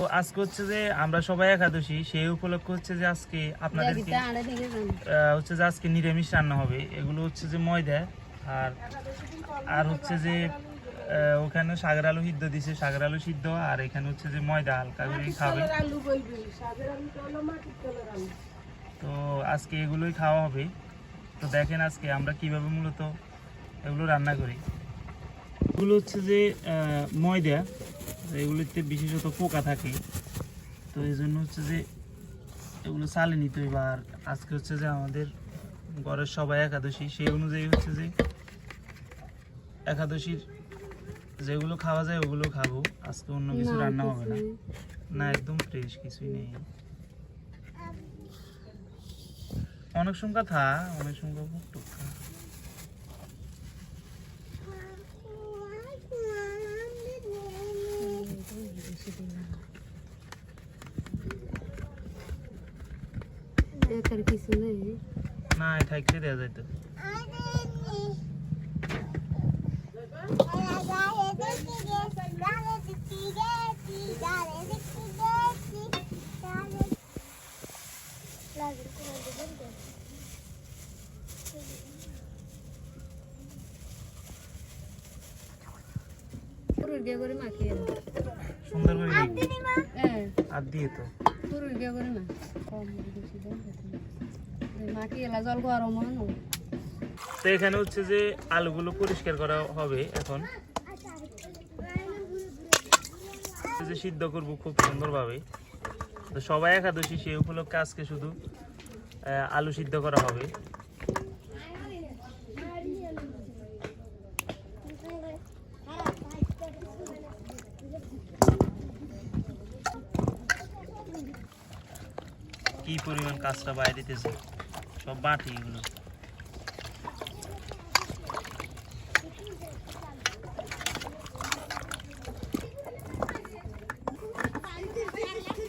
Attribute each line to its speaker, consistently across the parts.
Speaker 1: তো আজকে হচ্ছে যে আমরা সবাই একাদশী, সেই উপলক্ষে হচ্ছে যে আজকে আপনাদেরকে হচ্ছে যে আজকে নিরামিষ রান্না হবে। এগুলো হচ্ছে যে ময়দা আর আর হচ্ছে যে ওখানে শাকের আলু সিদ্ধ দিছে, শাকের আলু সিদ্ধ, আর এখানে হচ্ছে যে ময়দা হালকা করে খাবে। তো আজকে এগুলোই খাওয়া হবে। তো দেখেন আজকে আমরা কিভাবে মূলত এগুলো রান্না করি। এগুলো হচ্ছে যে ময়দা, এগুলোতে বিশেষত পোকা থাকে, তো এই জন্য হচ্ছে যে এগুলো চালে নিতে হবে। আর আজকে হচ্ছে যে আমাদের ঘরের সবাই একাদশী, সেই অনুযায়ী হচ্ছে যে একাদশীর যেগুলো খাওয়া যায় ওগুলো খাবো। আজকে অন্য কিছু রান্না হবে না। না, একদম ফ্রেশ, কিছুই নেই। অনেক সংখ্যা থা, অনেক সংখ্যা টুকা।
Speaker 2: কিছু নেই
Speaker 1: না, থাকতে দেওয়া যায় তো। সুন্দর করে আর দিয়ে তো তো এখানে হচ্ছে যে আলুগুলো পরিষ্কার করা হবে। এখন যে সিদ্ধ করবো খুব সুন্দরভাবে। তো সবাই একাদশী, সেই উপলক্ষে আজকে শুধু আলু সিদ্ধ করা হবে। কি পরিমাণ কাজটা বাইরে দিতেছে, সব বাটি এগুলো।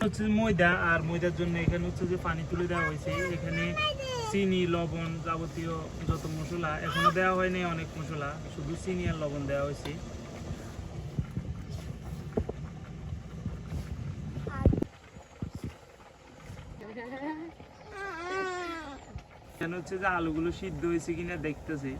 Speaker 1: হচ্ছে ময়দা, আর ময়দার জন্য এখানে হচ্ছে যে পানি তুলে দেওয়া হয়েছে। এখানে চিনি, লবণ, যাবতীয় যত মশলা, এখনো দেওয়া হয়নি অনেক মশলা, শুধু চিনি আর লবণ দেওয়া হয়েছে। এখানে হচ্ছে যে আলুগুলো সিদ্ধ হয়েছে কিনা দেখতেছি।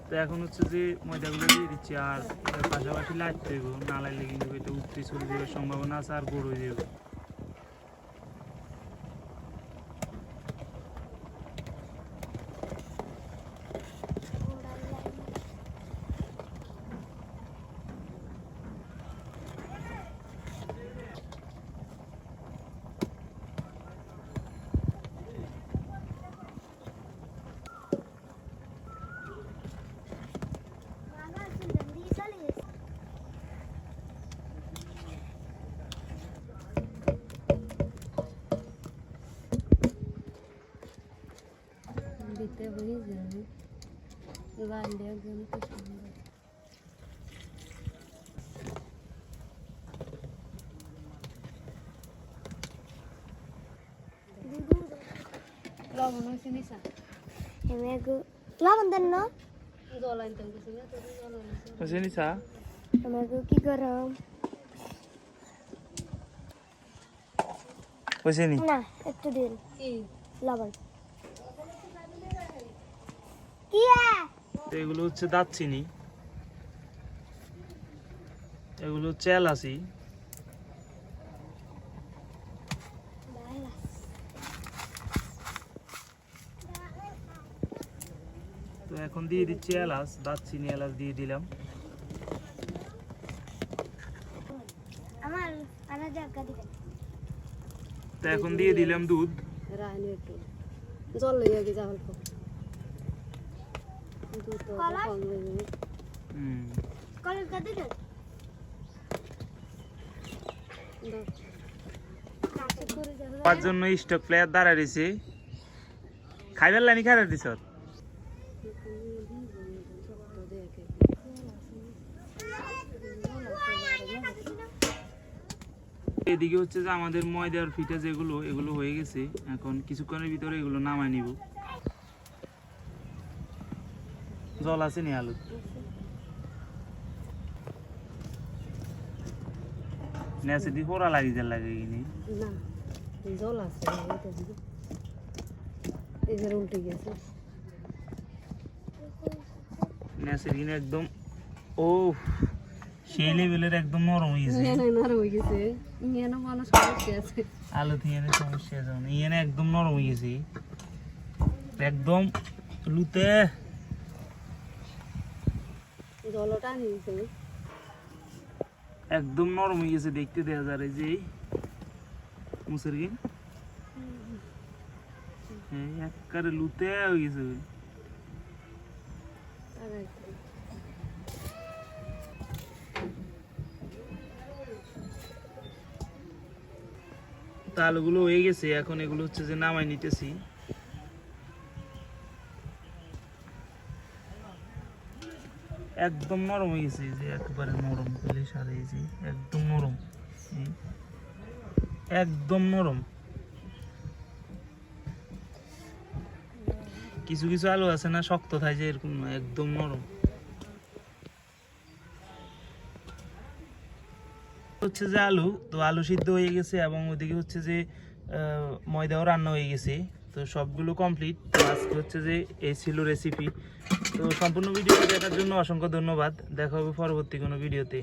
Speaker 1: তো এখন হচ্ছে যে ময়দাগুলো দিয়ে দিচ্ছি, আর পাশাপাশি লাইতে হইব, না লাইলে কিন্তু এটা উঠতে চলে যাওয়ার সম্ভাবনা আছে আর বড় হয়ে যাবে।
Speaker 2: দিতে হয়ে যায় গালে একদম খুব সুন্দর। লবণ হয়েছে নিশা,
Speaker 3: লবণ দেন না,
Speaker 2: জল আনতাম কিছু না, জল
Speaker 1: হয়েছে নিশা।
Speaker 3: আমাকে কি গরম
Speaker 1: হয়েছে নি
Speaker 3: না, একটু দিন
Speaker 2: কি
Speaker 3: লবণ। কি
Speaker 1: এগুলো হচ্ছে দারচিনি, এগুলো হচ্ছে এলাচি। তো এখন দিয়ে দিচ্ছি এলাচ, দারচিনি এলাচ দিয়ে দিলাম।
Speaker 3: আমার আনা জায়গা দিবেন।
Speaker 1: তো এখন দিয়ে দিলাম দুধ।
Speaker 2: রানি একটু জল লইয়া গিয়ে যা অল্প দুধ তো কম লইবে।
Speaker 3: কলের কা দিবেন
Speaker 1: তার জন্য স্টক প্লেয়ার দাঁড়া রয়েছে। খাইবার লাইনি খাইবার দিছ। এদিকে হচ্ছে যে আমাদের ময়দার পিঠা যেগুলো এগুলো হয়ে গেছে, এখন কিছুক্ষণের ভিতরে এগুলো নামায় নিব। জল আছে নি আলু? নেছে দি পোড়া লাগি যা লাগে কিনি
Speaker 2: না জল আছে এটা দিকে এই যে উল্টে গেছে
Speaker 1: নেছে কিনে একদম ও সেই লেভেলের একদম নরম হয়ে গেছে।
Speaker 2: না নরম হয়ে গেছে ইয়েনো মানুষ সমস্যা আছে
Speaker 1: আলু থেকে সমস্যা আছে ইয়েনে একদম নরম হয়ে গেছে, একদম লুতে
Speaker 2: জলটা নিয়েছে
Speaker 1: একদম নরম হয়ে গেছে। দেখতে দেওয়া যায় এই যে মুসের গিন একবারে লুতে হয়ে গেছে। তা আলুগুলো হয়ে গেছে, এখন এগুলো হচ্ছে যে নামাই নিতেছি। একদম নরম হয়ে গেছে, যে একেবারে নরম পেলে সারিয়েছি, একদম নরম, একদম নরম। কিছু কিছু আলু আছে না শক্ত থাকে, যে এরকম নয়, একদম নরম। হচ্ছে যে আলু তো আলু সিদ্ধ হয়ে গেছে এবং ওদিকে হচ্ছে যে ময়দাও রান্না হয়ে গেছে। তো সবগুলো কমপ্লিট। তো আজকে হচ্ছে যে এই ছিল রেসিপি। তো সম্পূর্ণ ভিডিওটি দেখার জন্য অসংখ্য ধন্যবাদ। দেখা হবে পরবর্তী কোনো ভিডিওতে।